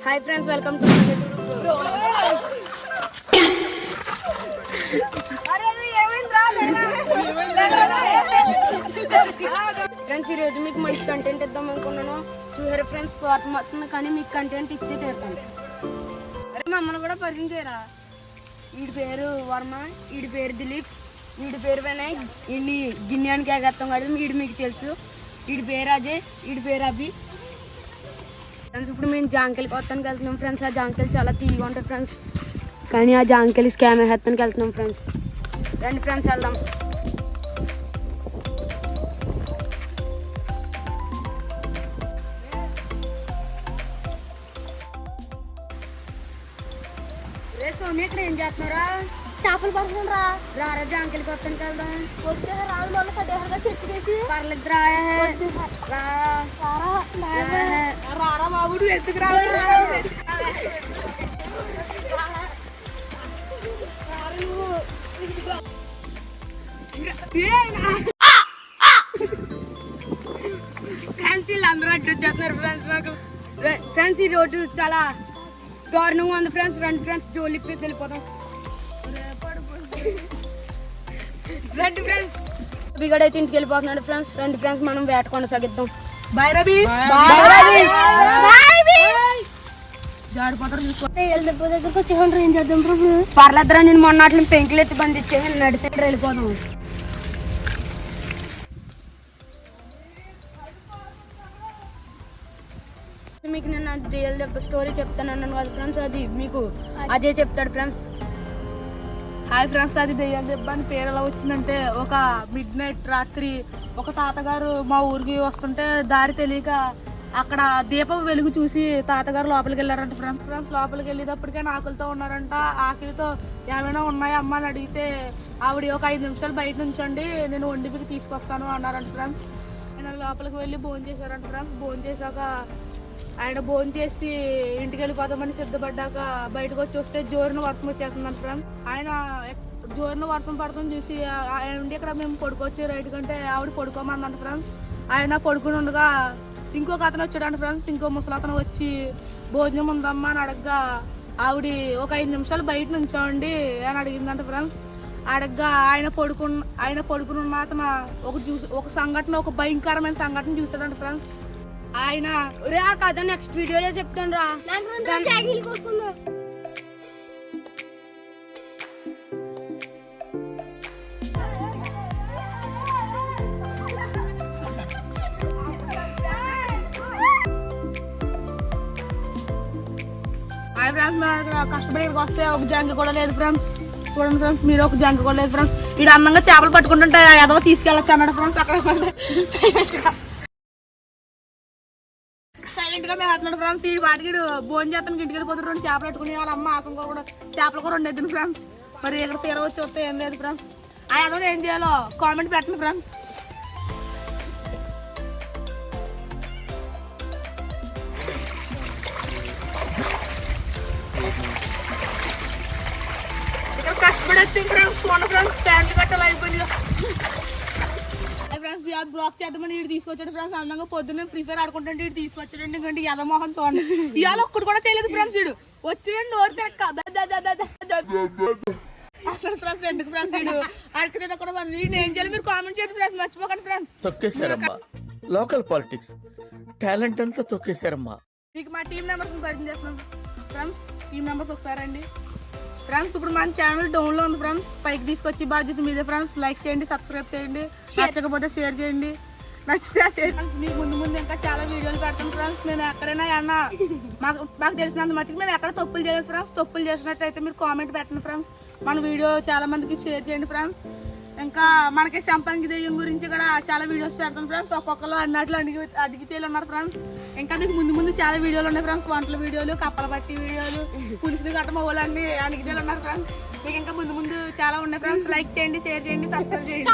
Hi friends, welcome to friends. ఈరోజు మీకు మంచి కంటెంట్ ఇద్దాం అనుకున్నాను. చూసారు ఫ్రెండ్స్, స్వార్థం వస్తుంది కానీ మీకు కంటెంట్ ఇచ్చే తీరుతాను. అరే మమ్మల్ని కూడా పరిచయం చేయరా. వీడి పేరు వర్మ, వీడి పేరు దిలీప్, వీడి పేరు వినాయక్, వీడిని గిన్నెయానికి ఎగేస్తాం కదా, వీడు మీకు తెలుసు. వీడి పేరు అజయ్, వీడి పేరు అభి. ఫ్రెండ్స్ ఇప్పుడు మేము జాంకెల్కి వస్తానికి వెళ్తున్నాం ఫ్రెండ్స్. ఆ జాంకెల్ చాలా తీయగా ఉంటాయి ఫ్రెండ్స్, కానీ ఆ జాంకెల్ స్కామ్ వేస్తానికి వెళ్తున్నాం ఫ్రెండ్స్. రండి ఫ్రెండ్స్ వెళ్దాం. రే సోని, ఇక్కడ ఏం చేస్తున్నారా? చేపలు పడుతుండ్రా. రారా జాంకెల్కి వస్తానికి వెళ్దాం. వచ్చే రాళ్ళు వాళ్ళు కట్టేసారుగా చెట్టు వేసి. పర్లేదు రారా బాబుడు ఎందుకు ఫ్రెండ్స్ వీళ్ళందరూ అడ్డు వచ్చేస్తున్నారు ఫ్రెండ్స్. నాకు ఫ్రెండ్స్ ఈ రోడ్డు చాలా దారుణంగా ఉంది ఫ్రెండ్స్. రండి ఫ్రెండ్స్, జోలు ఇప్పేసి వెళ్ళిపోతాం. రండి ఫ్రెండ్స్, బిగడ అయితే ఇంటికి వెళ్ళిపోతున్నాడు ఫ్రెండ్స్. రండి ఫ్రెండ్స్, మనం వేట కొనసాగిద్దాం. బాయ్ రవి. జారిపోతారు చూసుకో. ఏం చేద్దాం ప్రభు? పర్లేదురా, నేను మొన్న అట్లా పెంకులు ఎత్తి బండి ఇచ్చేసి నడితే వెళ్ళిపోదాం. మీకు నేను రియల్ స్టోరీ చెప్తాను అన్నాను కదా ఫ్రెండ్స్, అది మీకు అజయ్ చెప్తాడు ఫ్రెండ్స్. హాయ్ ఫ్రెండ్స్, అది దెయ్యాల దెబ్బ అని పేరు ఎలా వచ్చిందంటే, ఒక మిడ్ నైట్ రాత్రి ఒక తాతగారు మా ఊరికి వస్తుంటే దారి తెలియక అక్కడ దీపం వెలుగు చూసి తాతగారు లోపలికి వెళ్ళారంట ఫ్రెండ్స్. లోపలికి వెళ్ళేటప్పటికే ఆకులతో ఉన్నారంట. ఆకలితో ఏమైనా ఉన్నాయా అమ్మ అని అడిగితే ఆవిడ ఒక 5 నిమిషాలు బయట నుంచండి, నేను వండిపికి తీసుకొస్తాను అన్నారంట ఫ్రెండ్స్. ఆయన లోపలికి వెళ్ళి భోజనం చేశారంట ఫ్రెండ్స్. భోజనం చేశాక ఆయన భోజనం చేసి ఇంటికి వెళ్ళిపోదామని సిద్ధపడ్డాక బయటకు వచ్చి వస్తే జోరున వర్షం వచ్చేస్తుందంట ఫ్రెండ్స్. ఆయన జోరున వర్షం పడుతుంది చూసి ఆయన ఉండి ఇక్కడ మేము పడుకోవచ్చు రైట్ కంటే ఆవిడ పడుకోమందంట ఫ్రెండ్స్. ఆయన పడుకుని ఉండగా ఇంకొక అతను వచ్చాడంట ఫ్రెండ్స్. ఇంకో ముసలతను వచ్చి భోజనం ఉందమ్మా అని అడగ్గా ఆవిడ ఒక 5 నిమిషాలు బయట నుంచోండి అని అడిగిందంట ఫ్రెండ్స్. అడగ్గా ఆయన పడుకుని ఉన్న అతను ఒక సంఘటన, ఒక భయంకరమైన సంఘటన చూసాడంట ఫ్రెండ్స్. ఆయన రే ఆ కథ నెక్స్ట్ వీడియోలో చెప్తాను రా. హాయ్ ఫ్రెండ్స్, ఇక్కడ కష్టపడి ఇక్కడికి వస్తే ఒక జంకి కూడా లేదు ఫ్రెండ్స్. చూడండి ఫ్రెండ్స్, మీరు ఒక జంకి కూడా లేదు ఫ్రెండ్స్. ఇక్కడ అందంగా చేపలు పట్టుకుంటుంటే ఏదో తీసుకెళ్ళచ్చు అన్నాడు ఫ్రెండ్స్. అక్కడ సైలెంట్ గా మేము వెళ్తున్నాడు ఫ్రెండ్స్. ఈ వాటికి భోజనం చేస్తానికి ఇంటికి వెళ్ళిపోతారు. 2 చేపలు పెట్టుకుని వాళ్ళ అమ్మ ఆసం కూడా చేపలు కూడా 2 ఎద్దును ఫ్రెండ్స్. మరి ఇక్కడ తీరవచ్చి వస్తే ఏం లేదు ఫ్రెండ్స్. ఆ ఏదో ఏం చేయాలో కామెంట్ పెట్టండి ఫ్రెండ్స్. ఇక్కడ కష్టపడి వచ్చింది ఫ్రెండ్స్. చూడండి ఫ్రెండ్స్, ప్యాంట్లు కట్టాలి అయిపోయింది ఫ్రెండ్స్. బ్లాక్ చేద్దామని ఇటు తీసుకొచ్చాడు ఫ్రెండ్స్. అందంగా పొద్దున్న ఫ్రీ ఫైర్ ఆడుకుంటుంటే ఇటు తీసుకొచ్చాడండి. ఎందుకంటే యదమోహన్ చూడండి, ఇవాళ ఒక్కడు కూడా తెలియదు ఫ్రెండ్స్. ఇడు వచ్చిండి నోరు తెక్క అసలు ఫ్రెండ్స్. ఎందుకు ఫ్రెండ్స్ ఇడు అడిగితే కూడా ఏం చేయాలి మీరు కామెంట్ చేయండి ఫ్రెండ్స్, మర్చిపోకండి ఫ్రెండ్స్. తొక్కేశారమ్మా లోకల్ పాలిటిక్స్, టాలెంట్ అంతా తొక్కేశారమ్మా. మీకు మా టీం మెంబర్స్ పరిచయం చేస్తున్నాం ఫ్రెండ్స్. టీం మెంబర్స్ ఒకసారి అండి ఫ్రెండ్స్. ఇప్పుడు మన ఛానల్ డౌన్ లో ఉంది ఫ్రెండ్స్. పైకి తీసుకొచ్చి బాధ్యత మీదే ఫ్రెండ్స్. లైక్ చేయండి, సబ్స్క్రైబ్ చేయండి, నచ్చకపోతే షేర్ చేయండి, నచ్చితే ఫ్రెండ్స్. మీకు ముందు ఇంకా చాలా వీడియోలు పెడతాం ఫ్రెండ్స్. మేము ఎక్కడైనా అన్నా మాకు తెలిసినంత మట్టుకు మేము ఎక్కడ తప్పులు చేయలేదు ఫ్రెండ్స్. తప్పులు చేసినట్టయితే మీరు కామెంట్ పెట్టండి ఫ్రెండ్స్. మన వీడియో చాలా మందికి షేర్ చేయండి ఫ్రెండ్స్. ఇంకా మనకి సంపంగి దెయ్యం గురించి కూడా చాలా వీడియోస్ పెడతాం ఫ్రెండ్స్. ఒక్కొక్కరు అన్నట్లు అడిగితేలు ఉన్నారు ఫ్రెండ్స్. ఇంకా మీకు ముందు చాలా వీడియోలు ఉన్నాయి ఫ్రెండ్స్. వంటల వీడియోలు, కప్పల పట్టి వీడియోలు, పులుసులు గట్ట మొగలు అన్ని అడిగితేలు ఉన్నారు ఫ్రెండ్స్. మీకు ఇంకా ముందు చాలా ఉన్నాయి ఫ్రెండ్స్. లైక్ చేయండి, షేర్ చేయండి, సబ్స్క్రైబ్ చేయండి.